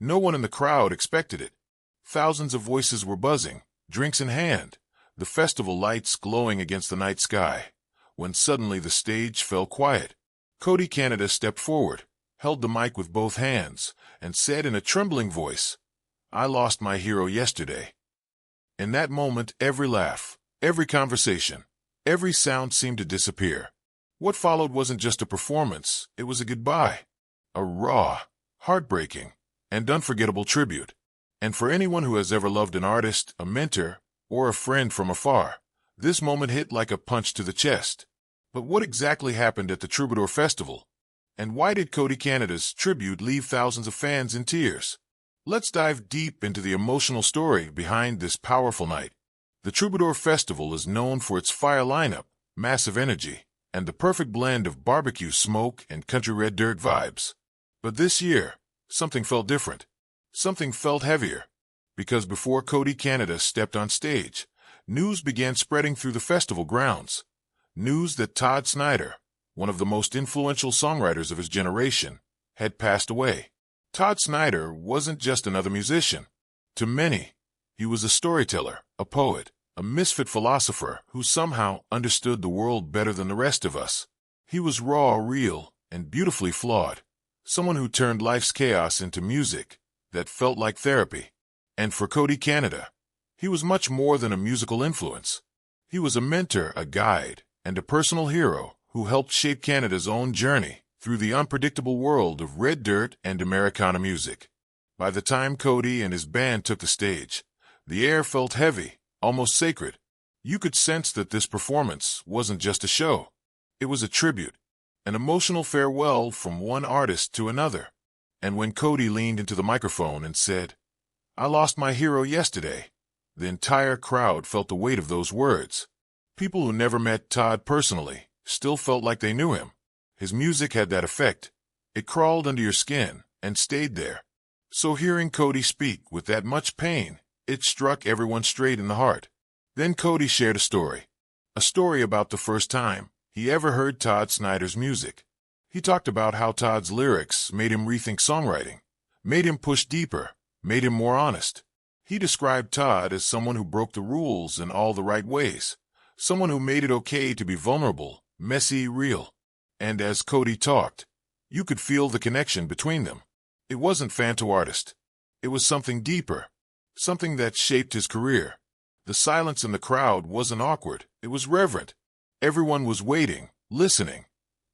No one in the crowd expected it. Thousands of voices were buzzing, drinks in hand, the festival lights glowing against the night sky, when suddenly the stage fell quiet. Cody Canada stepped forward, held the mic with both hands, and said in a trembling voice, "I lost my hero yesterday." In that moment, every laugh, every conversation, every sound seemed to disappear. What followed wasn't just a performance, it was a goodbye. A raw, heartbreaking, and unforgettable tribute. And for anyone who has ever loved an artist, a mentor, or a friend from afar, this moment hit like a punch to the chest. But what exactly happened at the Troubadour Festival? And why did Cody Canada's tribute leave thousands of fans in tears? Let's dive deep into the emotional story behind this powerful night. The Troubadour Festival is known for its fire lineup, massive energy, and the perfect blend of barbecue smoke and country red dirt vibes. But this year, something felt different. Something felt heavier. Because before Cody Canada stepped on stage, news began spreading through the festival grounds. News that Todd Snider, one of the most influential songwriters of his generation, had passed away. Todd Snider wasn't just another musician. To many, he was a storyteller, a poet, a misfit philosopher who somehow understood the world better than the rest of us. He was raw, real, and beautifully flawed. Someone who turned life's chaos into music that felt like therapy. And for Cody Canada, he was much more than a musical influence. He was a mentor, a guide, and a personal hero who helped shape Canada's own journey through the unpredictable world of red dirt and Americana music. By the time Cody and his band took the stage, the air felt heavy, almost sacred. You could sense that this performance wasn't just a show. It was a tribute, an emotional farewell from one artist to another. And when Cody leaned into the microphone and said, "I lost my hero yesterday," the entire crowd felt the weight of those words. People who never met Todd personally still felt like they knew him. His music had that effect. It crawled under your skin and stayed there. So hearing Cody speak with that much pain, it struck everyone straight in the heart. Then Cody shared a story about the first time he ever heard Todd Snider's music. He talked about how Todd's lyrics made him rethink songwriting, made him push deeper, made him more honest. He described Todd as someone who broke the rules in all the right ways, someone who made it okay to be vulnerable, messy, real. And as Cody talked, you could feel the connection between them. It wasn't fan to artist. It was something deeper, something that shaped his career. The silence in the crowd wasn't awkward, it was reverent. Everyone was waiting, listening,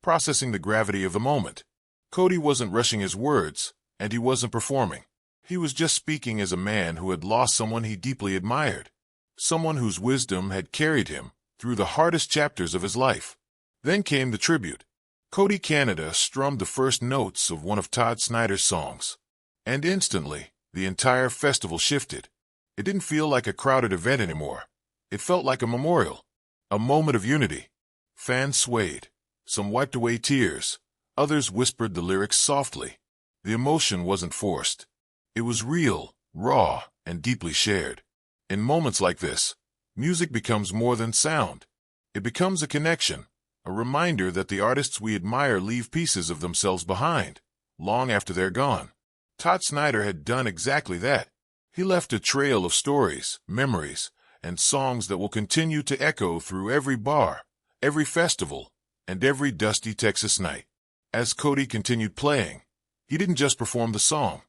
processing the gravity of the moment. Cody wasn't rushing his words, and he wasn't performing. He was just speaking as a man who had lost someone he deeply admired, someone whose wisdom had carried him through the hardest chapters of his life. Then came the tribute. Cody Canada strummed the first notes of one of Todd Snider's songs, and instantly, the entire festival shifted. It didn't feel like a crowded event anymore. It felt like a memorial, a moment of unity. Fans swayed. Some wiped away tears. Others whispered the lyrics softly. The emotion wasn't forced. It was real, raw, and deeply shared. In moments like this, music becomes more than sound. It becomes a connection, a reminder that the artists we admire leave pieces of themselves behind, long after they're gone. Todd Snider had done exactly that. He left a trail of stories, memories, and songs that will continue to echo through every bar, every festival, and every dusty Texas night. As Cody continued playing, he didn't just perform the song.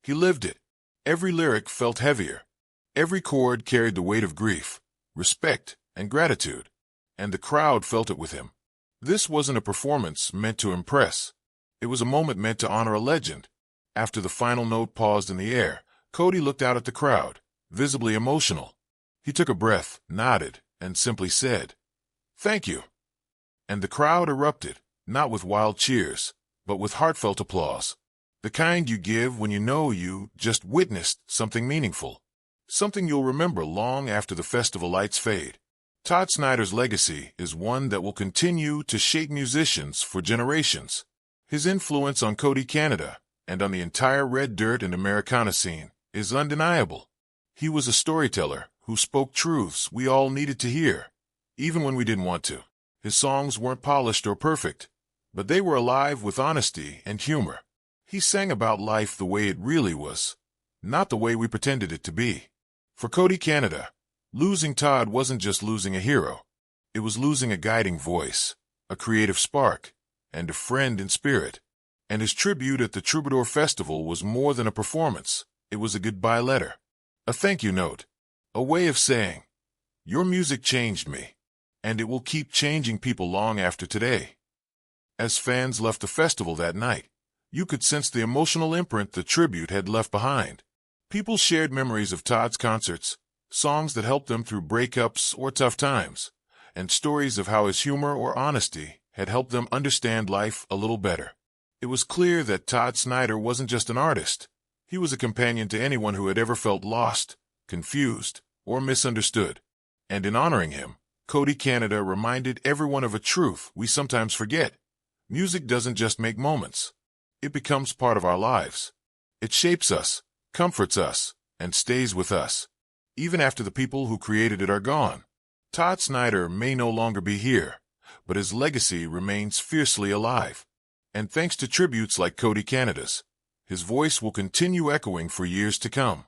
He lived it. Every lyric felt heavier. Every chord carried the weight of grief, respect, and gratitude. And the crowd felt it with him. This wasn't a performance meant to impress. It was a moment meant to honor a legend. After the final note paused in the air, Cody looked out at the crowd, visibly emotional. He took a breath, nodded, and simply said, "Thank you." And the crowd erupted, not with wild cheers, but with heartfelt applause. The kind you give when you know you just witnessed something meaningful. Something you'll remember long after the festival lights fade. Todd Snider's legacy is one that will continue to shape musicians for generations. His influence on Cody Canada and on the entire Red Dirt and Americana scene is undeniable. He was a storyteller who spoke truths we all needed to hear, even when we didn't want to. His songs weren't polished or perfect, but they were alive with honesty and humor. He sang about life the way it really was, not the way we pretended it to be. For Cody Canada, losing Todd wasn't just losing a hero. It was losing a guiding voice, a creative spark, and a friend in spirit. And his tribute at the Troubadour Festival was more than a performance. It was a goodbye letter, a thank you note, a way of saying, "Your music changed me, and it will keep changing people long after today." As fans left the festival that night, you could sense the emotional imprint the tribute had left behind. People shared memories of Todd's concerts, songs that helped them through breakups or tough times, and stories of how his humor or honesty had helped them understand life a little better. It was clear that Todd Snider wasn't just an artist. He was a companion to anyone who had ever felt lost, confused, or misunderstood. And in honoring him, Cody Canada reminded everyone of a truth we sometimes forget. Music doesn't just make moments. It becomes part of our lives. It shapes us, comforts us, and stays with us, even after the people who created it are gone. Todd Snider may no longer be here, but his legacy remains fiercely alive. And thanks to tributes like Cody Canada's, his voice will continue echoing for years to come.